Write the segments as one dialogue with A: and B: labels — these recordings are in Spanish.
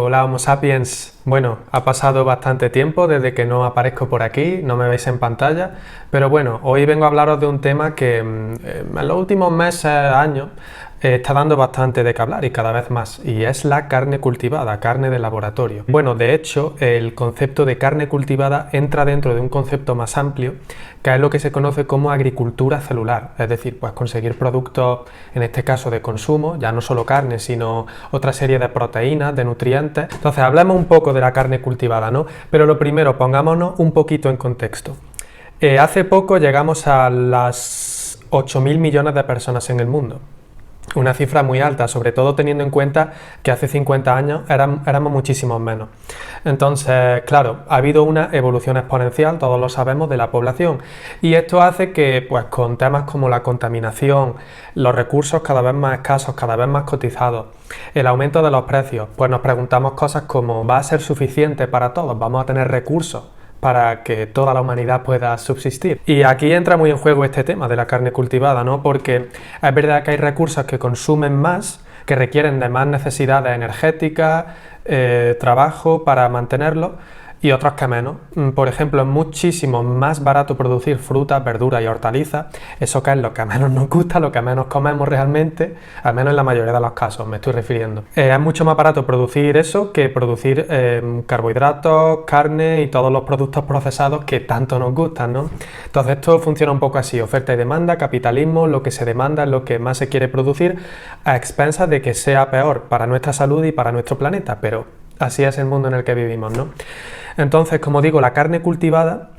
A: Hola Homo sapiens. Bueno, ha pasado bastante tiempo desde que no aparezco por aquí, no me veis en pantalla, pero bueno, hoy vengo a hablaros de un tema que en los últimos meses, años, está dando bastante de qué hablar y cada vez más, y es la carne cultivada, carne de laboratorio. Bueno, de hecho, el concepto de carne cultivada entra dentro de un concepto más amplio, que es lo que se conoce como agricultura celular, es decir, pues conseguir productos, en este caso de consumo, ya no solo carne, sino otra serie de proteínas, de nutrientes. Entonces, hablemos un poco de la carne cultivada, ¿no? Pero lo primero, pongámonos un poquito en contexto. Hace poco llegamos a las 8.000 millones de personas en el mundo. Una cifra muy alta, sobre todo teniendo en cuenta que hace 50 años éramos muchísimos menos. Entonces, claro, ha habido una evolución exponencial, todos lo sabemos, de la población, y esto hace que, pues, con temas como la contaminación, los recursos cada vez más escasos, cada vez más cotizados, el aumento de los precios, pues nos preguntamos cosas como ¿va a ser suficiente para todos? ¿Vamos a tener recursos para que toda la humanidad pueda subsistir? Y aquí entra muy en juego este tema de la carne cultivada, ¿no? Porque es verdad que hay recursos que consumen más, que requieren de más necesidades energéticas, trabajo para mantenerlos, y otros que menos. Por ejemplo, es muchísimo más barato producir frutas, verduras y hortalizas, eso que es lo que menos nos gusta, lo que menos comemos realmente, al menos en la mayoría de los casos me estoy refiriendo. Es mucho más barato producir eso que producir carbohidratos, carne y todos los productos procesados que tanto nos gustan, ¿no? Entonces esto funciona un poco así, oferta y demanda, capitalismo, lo que se demanda es lo que más se quiere producir a expensas de que sea peor para nuestra salud y para nuestro planeta, pero así es el mundo en el que vivimos, ¿no? Entonces, como digo, la carne cultivada,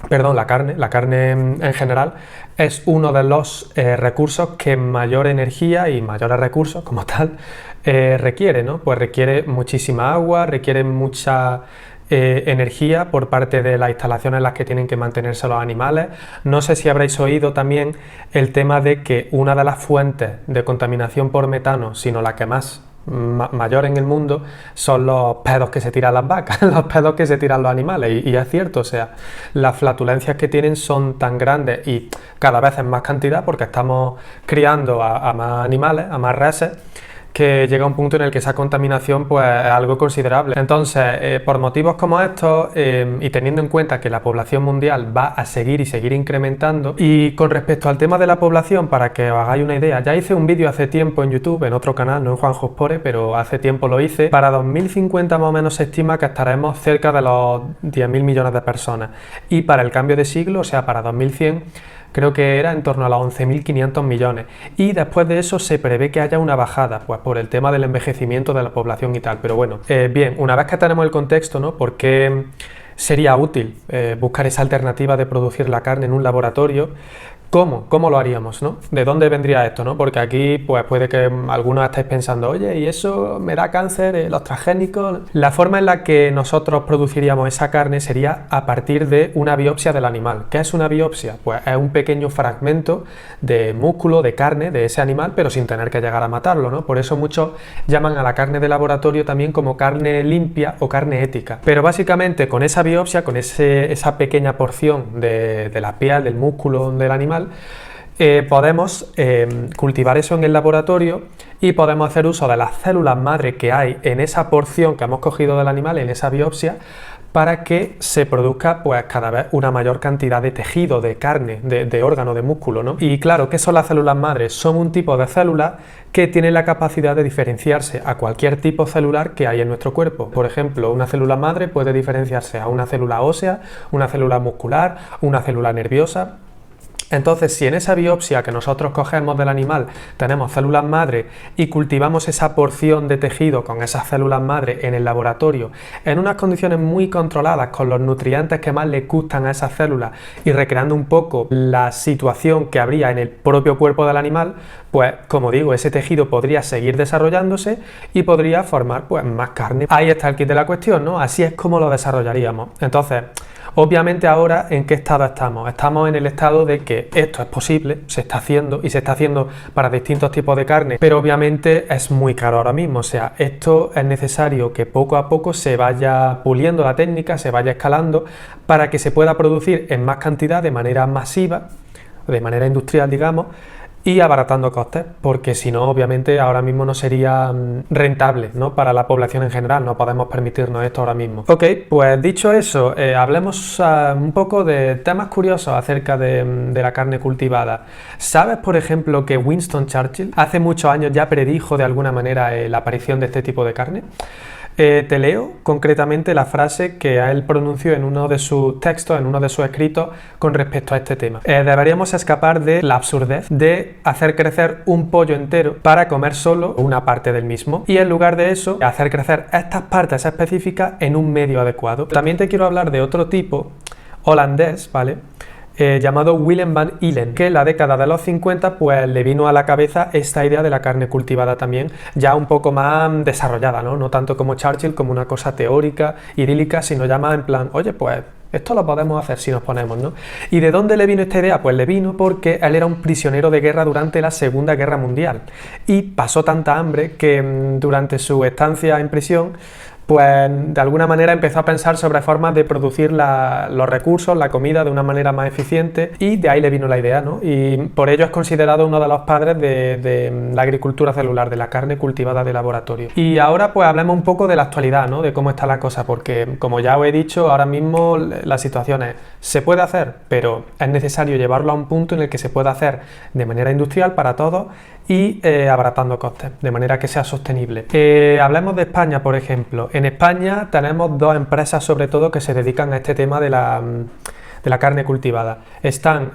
A: perdón, la carne en general, es uno de los recursos que mayor energía y mayores recursos como tal requiere, ¿no? Pues requiere muchísima agua, requiere mucha energía por parte de las instalaciones en las que tienen que mantenerse los animales. No sé si habréis oído también el tema de que una de las fuentes de contaminación por metano, sino la que más mayor en el mundo, son los pedos que se tiran las vacas, los pedos que se tiran los animales, y es cierto, o sea, las flatulencias que tienen son tan grandes y cada vez en más cantidad porque estamos criando a más animales, a más reses, que llega un punto en el que esa contaminación pues es algo considerable. Entonces, por motivos como estos y teniendo en cuenta que la población mundial va a seguir incrementando, y con respecto al tema de la población, para que os hagáis una idea, ya hice un vídeo hace tiempo en YouTube, en otro canal, no en Juanjo Spore, pero hace tiempo lo hice. Para 2050 más o menos se estima que estaremos cerca de los 10.000 millones de personas, y para el cambio de siglo, o sea, para 2100, creo que era en torno a los 11.500 millones, y después de eso se prevé que haya una bajada, pues por el tema del envejecimiento de la población y tal. Pero bueno, bien, una vez que tenemos el contexto, ¿no? ¿Por qué sería útil buscar esa alternativa de producir la carne en un laboratorio? ¿Cómo lo haríamos, no? ¿De dónde vendría esto, no? Porque aquí pues puede que algunos estéis pensando, oye, ¿y eso me da cáncer, los transgénicos? La forma en la que nosotros produciríamos esa carne sería a partir de una biopsia del animal. ¿Qué es una biopsia? Pues es un pequeño fragmento de músculo, de carne de ese animal, pero sin tener que llegar a matarlo, ¿no? Por eso muchos llaman a la carne de laboratorio también como carne limpia o carne ética. Pero básicamente con esa biopsia, con esa pequeña porción de la piel, del músculo del animal, podemos cultivar eso en el laboratorio y podemos hacer uso de las células madre que hay en esa porción que hemos cogido del animal, en esa biopsia, para que se produzca pues cada vez una mayor cantidad de tejido, de carne, de órgano, de músculo, ¿no? Y claro, ¿qué son las células madres? Son un tipo de células que tienen la capacidad de diferenciarse a cualquier tipo celular que hay en nuestro cuerpo. Por ejemplo, una célula madre puede diferenciarse a una célula ósea, una célula muscular, una célula nerviosa. Entonces, si en esa biopsia que nosotros cogemos del animal tenemos células madre y cultivamos esa porción de tejido con esas células madre en el laboratorio, en unas condiciones muy controladas, con los nutrientes que más les gustan a esas células y recreando un poco la situación que habría en el propio cuerpo del animal, pues, como digo, ese tejido podría seguir desarrollándose y podría formar pues más carne. Ahí está el kit de la cuestión, ¿no? Así es como lo desarrollaríamos. Entonces, obviamente ahora, ¿en qué estado estamos? Estamos en el estado de que esto es posible, se está haciendo y se está haciendo para distintos tipos de carne, pero obviamente es muy caro ahora mismo. O sea, esto es necesario que poco a poco se vaya puliendo la técnica, se vaya escalando para que se pueda producir en más cantidad, de manera masiva, de manera industrial, digamos, y abaratando costes, porque si no, obviamente ahora mismo no sería rentable, ¿no?, para la población en general, no podemos permitirnos esto ahora mismo. Ok, pues dicho eso, hablemos un poco de temas curiosos acerca de la carne cultivada. ¿Sabes, por ejemplo, que Winston Churchill hace muchos años ya predijo de alguna manera la aparición de este tipo de carne? Te leo concretamente la frase que él pronunció en uno de sus textos, en uno de sus escritos con respecto a este tema. Deberíamos escapar de la absurdez de hacer crecer un pollo entero para comer solo una parte del mismo y en lugar de eso hacer crecer estas partes específicas en un medio adecuado. También te quiero hablar de otro tipo holandés, ¿vale?, llamado Willem van Illen, que en la década de los 50 pues le vino a la cabeza esta idea de la carne cultivada también, ya un poco más desarrollada, ¿no? No tanto como Churchill, como una cosa teórica, idílica, sino ya más en plan, oye, pues esto lo podemos hacer si nos ponemos, ¿no? ¿Y de dónde le vino esta idea? Pues le vino porque él era un prisionero de guerra durante la Segunda Guerra Mundial y pasó tanta hambre que durante su estancia en prisión pues de alguna manera empezó a pensar sobre formas de producir los recursos, la comida de una manera más eficiente y de ahí le vino la idea, ¿no? Y por ello es considerado uno de los padres de la agricultura celular, de la carne cultivada de laboratorio. Y ahora pues hablemos un poco de la actualidad, ¿no?, de cómo está la cosa, porque como ya os he dicho, ahora mismo la situación es, se puede hacer, pero es necesario llevarlo a un punto en el que se pueda hacer de manera industrial para todos y abaratando costes, de manera que sea sostenible. Hablemos de España, por ejemplo. En España tenemos dos empresas sobre todo que se dedican a este tema de la carne cultivada. Están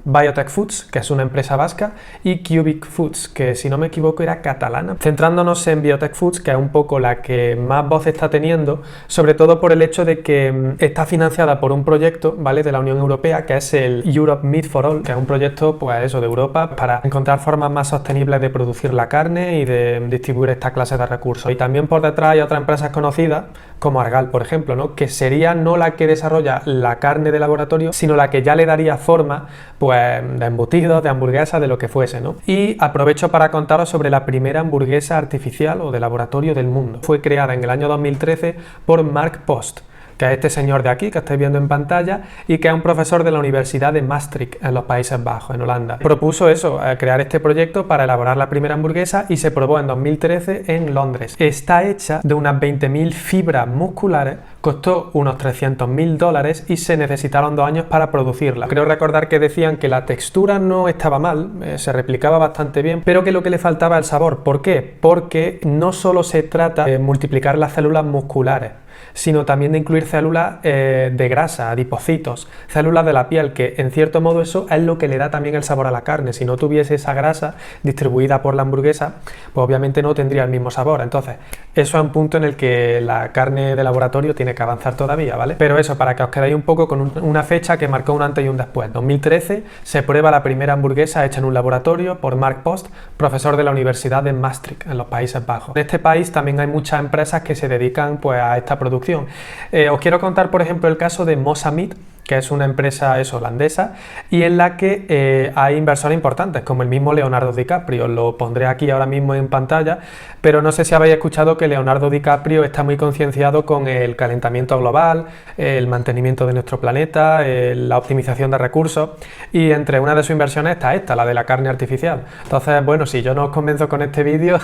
A: Biotech Foods, que es una empresa vasca, y Cubic Foods, que si no me equivoco era catalana. Centrándonos en Biotech Foods, que es un poco la que más voz está teniendo, sobre todo por el hecho de que está financiada por un proyecto, ¿vale?, de la Unión Europea, que es el Europe Meat for All, que es un proyecto, pues eso, de Europa, para encontrar formas más sostenibles de producir la carne y de distribuir esta clase de recursos. Y también por detrás hay otras empresas conocidas, como Argal, por ejemplo, ¿no?, que sería no la que desarrolla la carne de laboratorio, sino la que ya le daría forma, pues, de embutidos, de hamburguesas, de lo que fuese, ¿no? Y aprovecho para contaros sobre la primera hamburguesa artificial o de laboratorio del mundo. Fue creada en el año 2013 por Mark Post, que es este señor de aquí que estáis viendo en pantalla y que es un profesor de la Universidad de Maastricht en los Países Bajos, en Holanda. Propuso eso, crear este proyecto para elaborar la primera hamburguesa y se probó en 2013 en Londres. Está hecha de unas 20.000 fibras musculares, costó unos $300.000 y se necesitaron 2 años para producirla. Creo recordar que decían que la textura no estaba mal, se replicaba bastante bien, pero que lo que le faltaba es el sabor. ¿Por qué? Porque no solo se trata de multiplicar las células musculares, sino también de incluir células de grasa, adipocitos, células de la piel, que en cierto modo eso es lo que le da también el sabor a la carne. Si no tuviese esa grasa distribuida por la hamburguesa, pues obviamente no tendría el mismo sabor. Entonces, eso es un punto en el que la carne de laboratorio tiene que avanzar todavía, ¿vale? Pero eso, para que os quedéis un poco con una fecha que marcó un antes y un después. 2013 se prueba la primera hamburguesa hecha en un laboratorio por Mark Post, profesor de la Universidad de Maastricht, en los Países Bajos. En este país también hay muchas empresas que se dedican, pues, a esta producción. Os quiero contar, por ejemplo, el caso de Mosa Meat, que es una empresa holandesa y en la que hay inversores importantes, como el mismo Leonardo DiCaprio. Lo pondré aquí ahora mismo en pantalla, pero no sé si habéis escuchado que Leonardo DiCaprio está muy concienciado con el calentamiento global, el mantenimiento de nuestro planeta, la optimización de recursos, y entre una de sus inversiones está esta, la de la carne artificial. Entonces, bueno, si yo no os convenzo con este vídeo,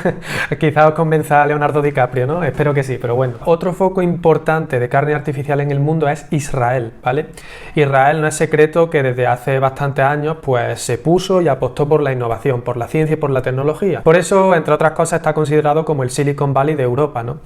A: quizás os convenza a Leonardo DiCaprio, ¿no? Espero que sí, pero bueno. Otro foco importante de carne artificial en el mundo es Israel, ¿vale? Israel no es secreto que desde hace bastantes años pues se puso y apostó por la innovación, por la ciencia y por la tecnología. Por eso, entre otras cosas, está considerado como el Silicon Valley de Europa, ¿no?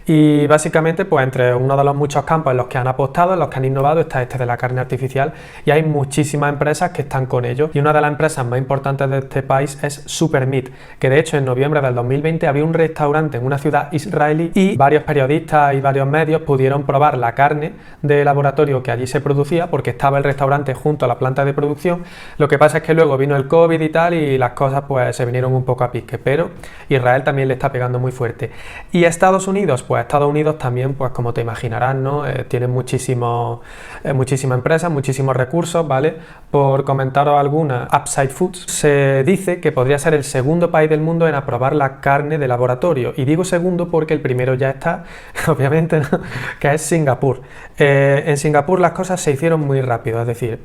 A: Y básicamente, pues entre uno de los muchos campos en los que han apostado, en los que han innovado, está este de la carne artificial, y hay muchísimas empresas que están con ello. Y una de las empresas más importantes de este país es Supermeat, que de hecho en noviembre del 2020 abrió un restaurante en una ciudad israelí y varios periodistas y varios medios pudieron probar la carne de laboratorio que allí se producía, porque estaba el restaurante junto a la planta de producción. Lo que pasa es que luego vino el COVID y tal, y las cosas pues se vinieron un poco a pique, pero Israel también le está pegando muy fuerte. Y Estados Unidos, pues Estados Unidos también, pues como te imaginarás, ¿no? Tiene muchísimas empresas, muchísimos recursos, ¿vale? Por comentaros algunas, Upside Foods se dice que podría ser el segundo país del mundo en aprobar la carne de laboratorio, y digo segundo porque el primero ya está, obviamente, ¿no? Que es Singapur. En Singapur las cosas se hicieron muy rápido, es decir,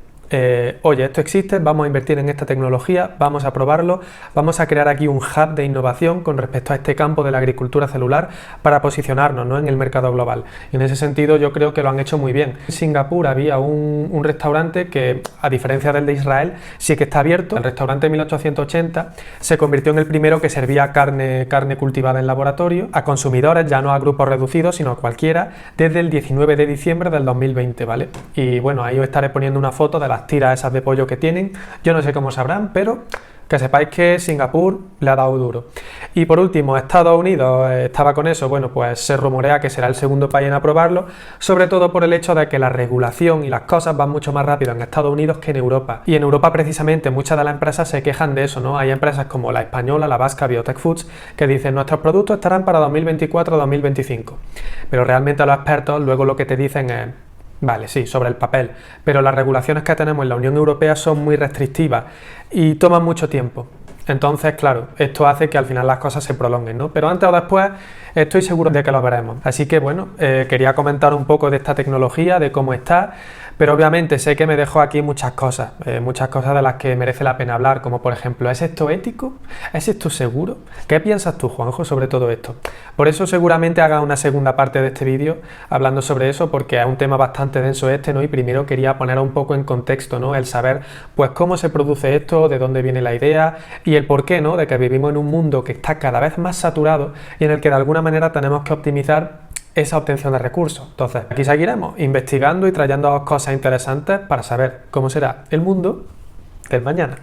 A: oye, esto existe, vamos a invertir en esta tecnología, vamos a probarlo, vamos a crear aquí un hub de innovación con respecto a este campo de la agricultura celular para posicionarnos, ¿no?, en el mercado global. Y en ese sentido yo creo que lo han hecho muy bien. En Singapur había un restaurante que, a diferencia del de Israel, sí que está abierto. El restaurante en 1880 se convirtió en el primero que servía carne cultivada en laboratorio a consumidores, ya no a grupos reducidos, sino a cualquiera, desde el 19 de diciembre del 2020, ¿vale? Y bueno, ahí os estaré poniendo una foto de las tiras esas de pollo que tienen. Yo no sé cómo sabrán, pero que sepáis que Singapur le ha dado duro. Y por último, Estados Unidos estaba con eso. Bueno, pues se rumorea que será el segundo país en aprobarlo, sobre todo por el hecho de que la regulación y las cosas van mucho más rápido en Estados Unidos que en Europa. Y en Europa precisamente muchas de las empresas se quejan de eso, ¿no? Hay empresas como la española, la vasca, Biotech Foods, que dicen nuestros productos estarán para 2024-2025. Pero realmente los expertos luego lo que te dicen es: vale, sí, sobre el papel, pero las regulaciones que tenemos en la Unión Europea son muy restrictivas y toman mucho tiempo. Entonces, claro, esto hace que al final las cosas se prolonguen, ¿no? Pero antes o después estoy seguro de que lo veremos. Así que bueno, quería comentar un poco de esta tecnología, de cómo está, pero obviamente sé que me dejó aquí muchas cosas de las que merece la pena hablar, como por ejemplo, ¿es esto ético? ¿Es esto seguro? ¿Qué piensas tú, Juanjo, sobre todo esto? Por eso seguramente haga una segunda parte de este vídeo hablando sobre eso, porque es un tema bastante denso ¿no? Y primero quería poner un poco en contexto, ¿no? El saber, pues, cómo se produce esto, de dónde viene la idea y el porqué, ¿no?, de que vivimos en un mundo que está cada vez más saturado y en el que de alguna manera tenemos que optimizar esa obtención de recursos. Entonces, aquí seguiremos investigando y trayendo cosas interesantes para saber cómo será el mundo del mañana.